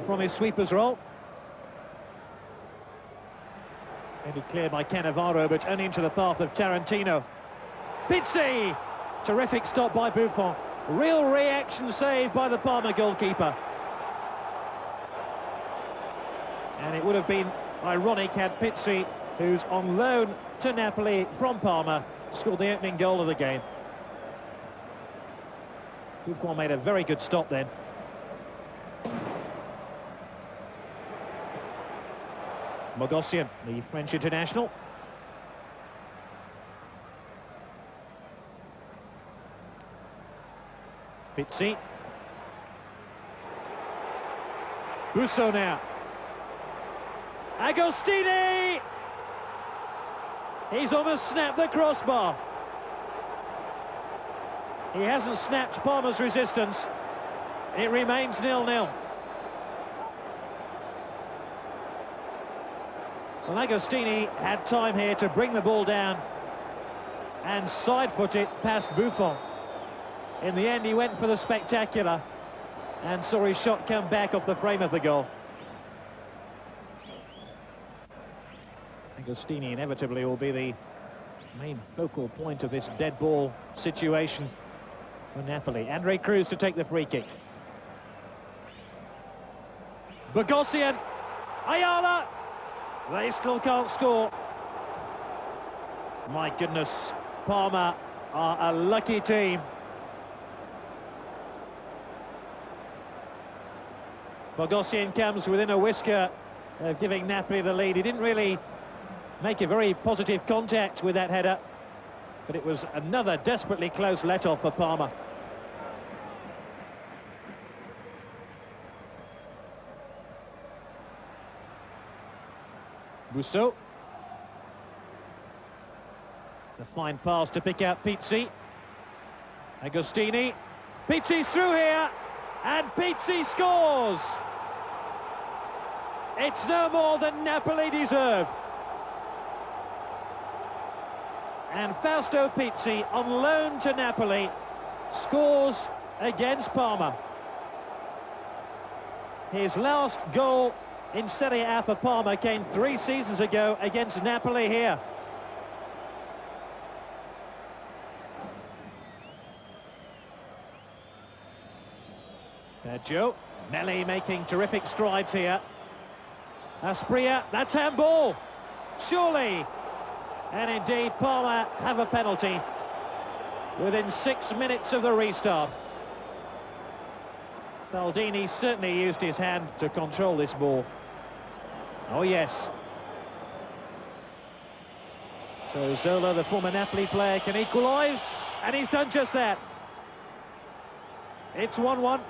from his sweeper's role. Maybe cleared by Cannavaro, but only into the path of Tarantino. Pizzi! Terrific stop by Buffon. Real reaction save by the Parma goalkeeper. And it would have been ironic had Pizzi, who's on loan to Napoli from Parma, scored the opening goal of the game. Buffon made a very good stop then. Mogossian, the French international. Pizzi. Busso now. Agostini! He's almost snapped the crossbar. He hasn't snapped Parma's resistance. It remains 0-0. Well, Agostini had time here to bring the ball down and side-foot it past Buffon. In the end, he went for the spectacular and saw his shot come back off the frame of the goal. Agostini inevitably will be the main focal point of this dead ball situation for Napoli. Andre Cruz to take the free kick. Bogossian, Ayala! They still can't score. My goodness, Parma are a lucky team. Bogossian comes within a whisker of giving Napoli the lead. He didn't really make a very positive contact with that header, but it was another desperately close let-off for Parma. Busso. It's a fine pass to pick out Pizzi. Agostini. Pizzi's through here, and Pizzi scores! It's no more than Napoli deserve. And Fausto Pizzi, on loan to Napoli, scores against Parma. His last goal in Serie A for Parma came 3 seasons ago against Napoli here. Baggio, Melli making terrific strides here. Aspria, that's handball, surely. And indeed, Parma have a penalty within 6 minutes of the restart. Baldini certainly used his hand to control this ball. Oh yes. So Zola, the former Napoli player, can equalise, and he's done just that. It's 1-1.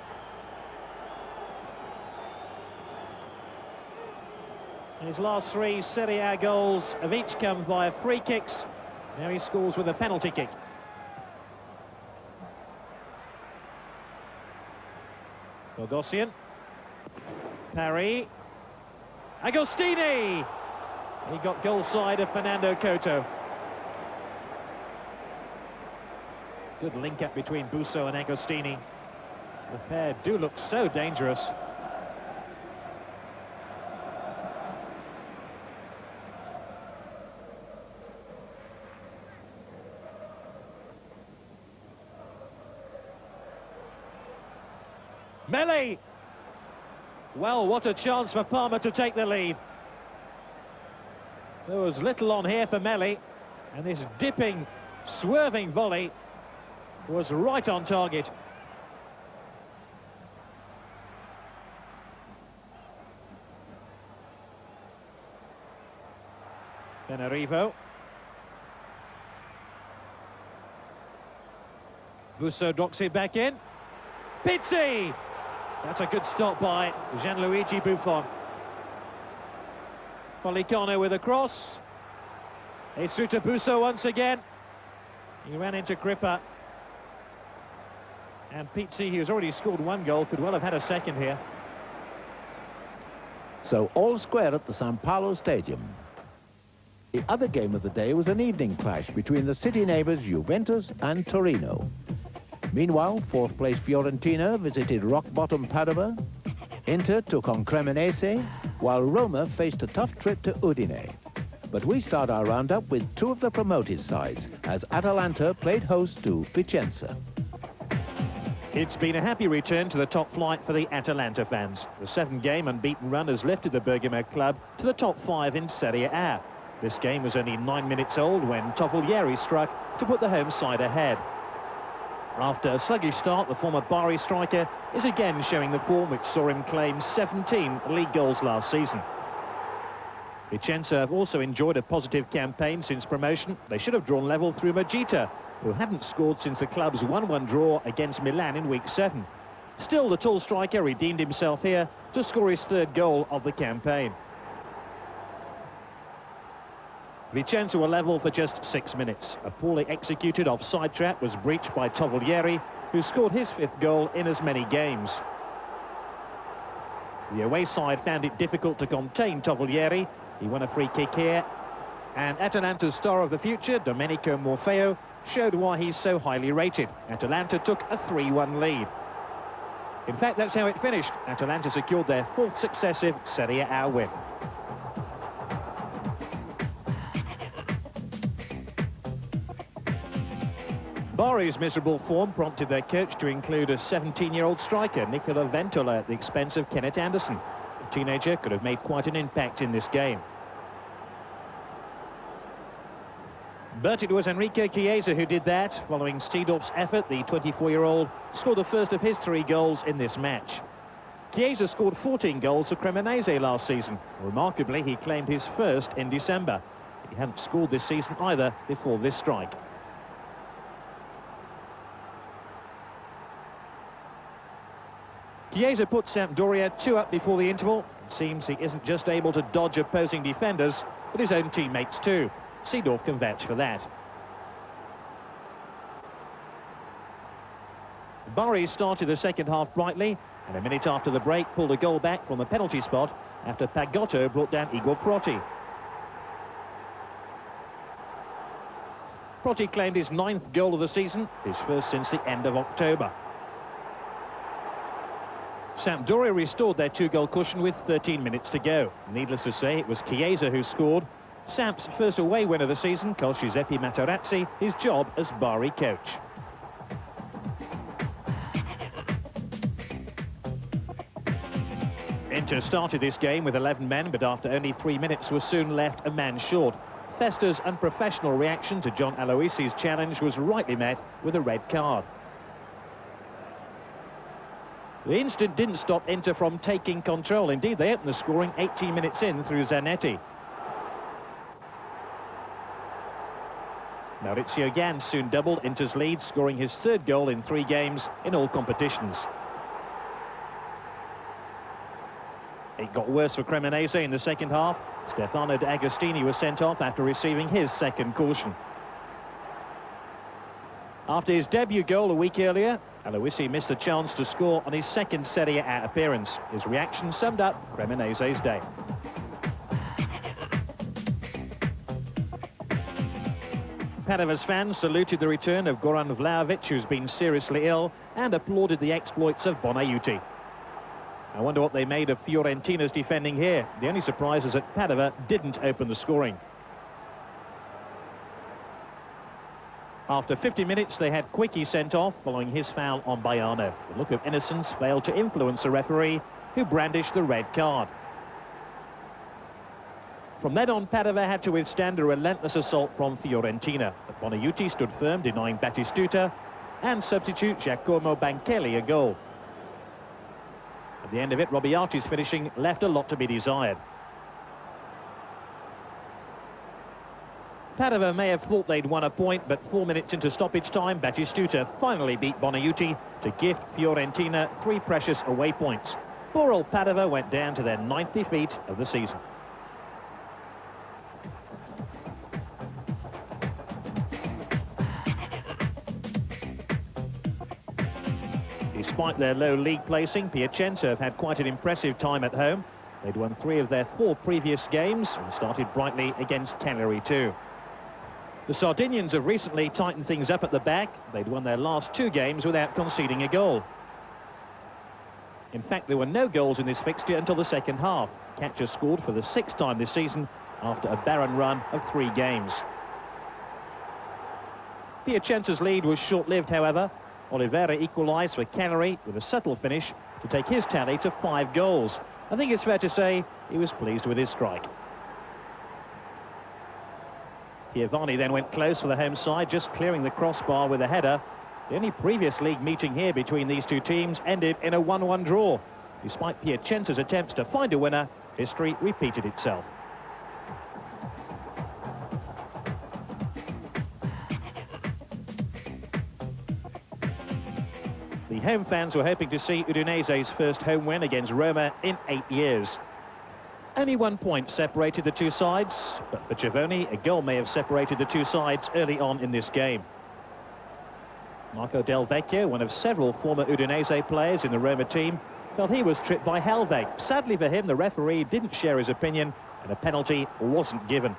His last 3 Serie A goals have each come via free kicks. Now he scores with a penalty kick. Bogossian. Parry. Agostini! He got goal side of Fernando Couto. Good link-up between Busso and Agostini. The pair do look so dangerous. Melli! Well, what a chance for Parma to take the lead. There was little on here for Melli, and this dipping, swerving volley was right on target. Benarivo. Busso docks it back in. Pizzi! That's a good stop by Gianluigi Buffon. Policano with a cross. It's through to Busso once again. He ran into Crippa. And Pizzi, who's already scored 1 goal, could well have had a second here. So all square at the San Paolo Stadium. The other game of the day was an evening clash between the city neighbours Juventus and Torino. Meanwhile, 4th place Fiorentina visited rock-bottom Padova. Inter took on Cremonese, while Roma faced a tough trip to Udine. But we start our roundup with two of the promoted sides, as Atalanta played host to Vicenza. It's been a happy return to the top flight for the Atalanta fans. The 7-game unbeaten run has lifted the Bergamo club to the top 5 in Serie A. This game was only 9 minutes old when Toffolieri struck to put the home side ahead. After a sluggish start, the former Bari striker is again showing the form which saw him claim 17 league goals last season. Vicenza have also enjoyed a positive campaign since promotion. They should have drawn level through Magita, who hadn't scored since the club's 1-1 draw against Milan in week 7. Still, the tall striker redeemed himself here to score his 3rd goal of the campaign. Vicenza were level for just 6 minutes. A poorly executed offside trap was breached by Toffolieri, who scored his 5th goal in as many games. The away side found it difficult to contain Toffolieri. He won a free kick here. And Atalanta's star of the future, Domenico Morfeo, showed why he's so highly rated. Atalanta took a 3-1 lead. In fact, that's how it finished. Atalanta secured their 4th successive Serie A win. Bari's miserable form prompted their coach to include a 17-year-old striker, Nicola Ventola, at the expense of Kenneth Anderson. The teenager could have made quite an impact in this game. But it was Enrique Chiesa who did that. Following Seedorf's effort, the 24-year-old scored the first of his 3 goals in this match. Chiesa scored 14 goals for Cremonese last season. Remarkably, he claimed his first in December. He hadn't scored this season either before this strike. Chiesa put Sampdoria 2 up before the interval. It seems he isn't just able to dodge opposing defenders, but his own teammates too. Seedorf can vouch for that. Bari started the second half brightly, and a minute after the break pulled a goal back from a penalty spot after Pagotto brought down Igor Proti. Proti claimed his 9th goal of the season, his first since the end of October. Sampdoria restored their 2-goal cushion with 13 minutes to go. Needless to say, it was Chiesa who scored. Samp's first away win of the season cost Giuseppe Materazzi his job as Bari coach. Inter started this game with 11 men, but after only 3 minutes was soon left a man short. Festa's unprofessional reaction to John Aloisi's challenge was rightly met with a red card. The incident didn't stop Inter from taking control. Indeed, they opened the scoring 18 minutes in through Zanetti. Maurizio Gan soon doubled Inter's lead, scoring his 3rd goal in 3 games in all competitions. It got worse for Cremonese in the second half. Stefano D'Agostini was sent off after receiving his 2nd caution. After his debut goal a week earlier, Aloisi missed a chance to score on his 2nd Serie A appearance. His reaction summed up Cremonese's day. Padova's fans saluted the return of Goran Vlahovic, who's been seriously ill, and applauded the exploits of Bonaiuti. I wonder what they made of Fiorentina's defending here. The only surprise is that Padova didn't open the scoring. After 50 minutes, they had Quickie sent off following his foul on Baiano. The look of innocence failed to influence the referee, who brandished the red card. From then on, Padova had to withstand a relentless assault from Fiorentina. But Bonaiuti stood firm, denying Batistuta, and substitute Giacomo Bancheli a goal. At the end of it, Robiati's finishing left a lot to be desired. Padova may have thought they'd won a point, but 4 minutes into stoppage time, Batistuta finally beat Bonaiuti to gift Fiorentina 3 precious away points. Poor old Padova went down to their 9th defeat of the season. Despite their low league placing, Piacenza have had quite an impressive time at home. They'd won 3 of their 4 previous games and started brightly against Cagliari too. The Sardinians have recently tightened things up at the back. They'd won their last 2 games without conceding a goal. In fact, there were no goals in this fixture until the second half. Catcher scored for the 6th time this season after a barren run of 3 games. Piacenza's lead was short-lived, however. Oliveira equalised for Cagliari with a subtle finish to take his tally to 5 goals. I think it's fair to say he was pleased with his strike. Piovani then went close for the home side, just clearing the crossbar with a header. The only previous league meeting here between these two teams ended in a 1-1 draw. Despite Piacenza's attempts to find a winner, history repeated itself. The home fans were hoping to see Udinese's first home win against Roma in 8 years. Only 1 point separated the two sides, but for Civoni, a goal may have separated the two sides early on in this game. Marco Del Vecchio, one of several former Udinese players in the Roma team, felt he was tripped by Helve. Sadly for him, the referee didn't share his opinion and a penalty wasn't given.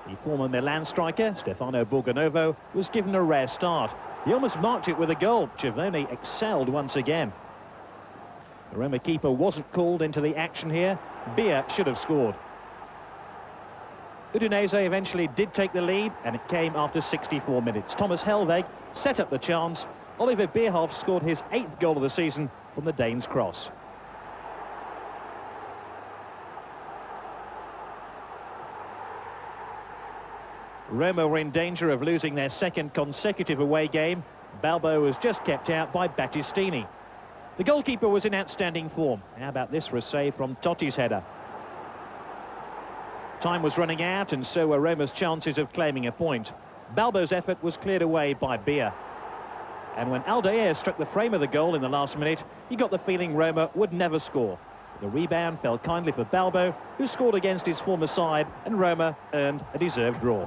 The former Milan striker, Stefano Borgonovo, was given a rare start. He almost marked it with a goal. Civoni excelled once again. The Roma keeper wasn't called into the action here. Beer should have scored. Udinese eventually did take the lead, and it came after 64 minutes. Thomas Helveg set up the chance. Oliver Bierhoff scored his 8th goal of the season from the Danes' cross. Roma were in danger of losing their 2nd consecutive away game. Balbo was just kept out by Battistini. The goalkeeper was in outstanding form. How about this for a save from Totti's header? Time was running out, and so were Roma's chances of claiming a point. Balbo's effort was cleared away by Beer. And when Aldair struck the frame of the goal in the last minute, he got the feeling Roma would never score. The rebound fell kindly for Balbo, who scored against his former side, and Roma earned a deserved draw.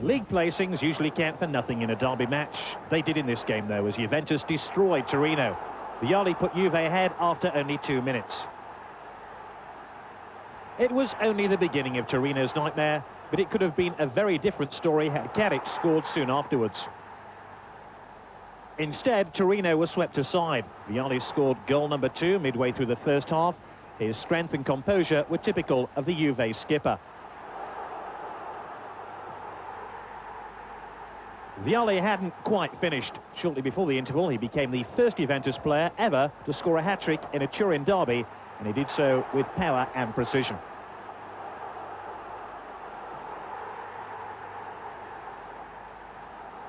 League placings usually count for nothing in a derby match. They did in this game, though, as Juventus destroyed Torino. Vialli put Juve ahead after only 2 minutes. It was only the beginning of Torino's nightmare, but it could have been a very different story had Karic scored soon afterwards. Instead, Torino was swept aside. Vialli scored goal number 2 midway through the first half. His strength and composure were typical of the Juve skipper. Vialli hadn't quite finished. Shortly before the interval, he became the first Juventus player ever to score a hat-trick in a Turin derby, and he did so with power and precision.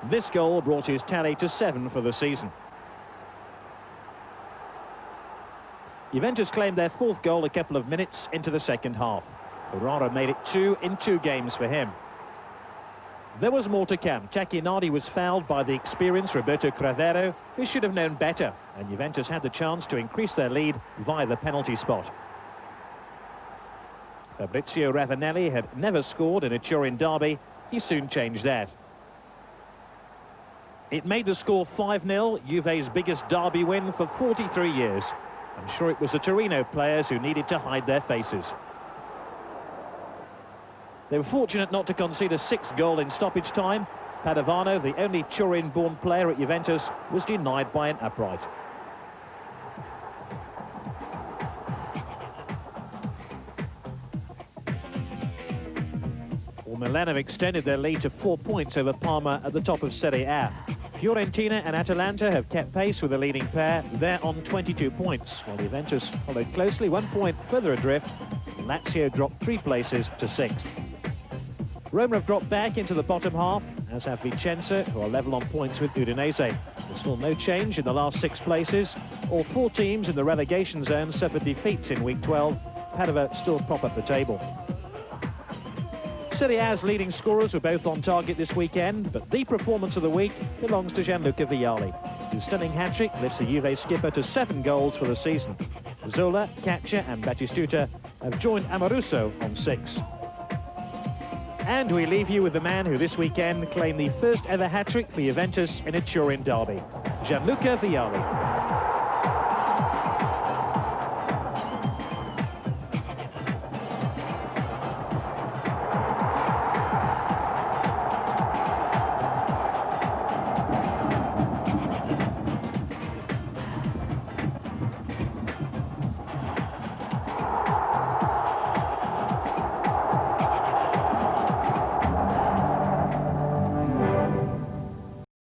This goal brought his tally to 7 for the season. Juventus claimed their 4th goal a couple of minutes into the second half. Ferrara made it 2 in 2 games for him. There was more to come. Tacchinardi was fouled by the experienced Roberto Cravero, who should have known better, and Juventus had the chance to increase their lead via the penalty spot. Fabrizio Ravanelli had never scored in a Turin derby. He soon changed that. It made the score 5-0, Juve's biggest derby win for 43 years. I'm sure it was the Torino players who needed to hide their faces. They were fortunate not to concede a 6th goal in stoppage time. Padovano, the only Turin-born player at Juventus, was denied by an upright. Well, Milan have extended their lead to 4 points over Parma at the top of Serie A. Fiorentina and Atalanta have kept pace with the leading pair. They're on 22 points, while Juventus followed closely 1 point further adrift. Lazio dropped 3 places to 6th. Roma have dropped back into the bottom half, as have Vicenza, who are level on points with Udinese. There's still no change in the last 6 places. All 4 teams in the relegation zone suffered defeats in week 12. Padova still prop up the table. Serie A's leading scorers were both on target this weekend, but the performance of the week belongs to Gianluca Vialli, whose stunning hat-trick lifts the Juve skipper to 7 goals for the season. Zola, Caccia and Battistuta have joined Amoruso on 6. And we leave you with the man who this weekend claimed the first ever hat-trick for Juventus in a Turin derby, Gianluca Vialli.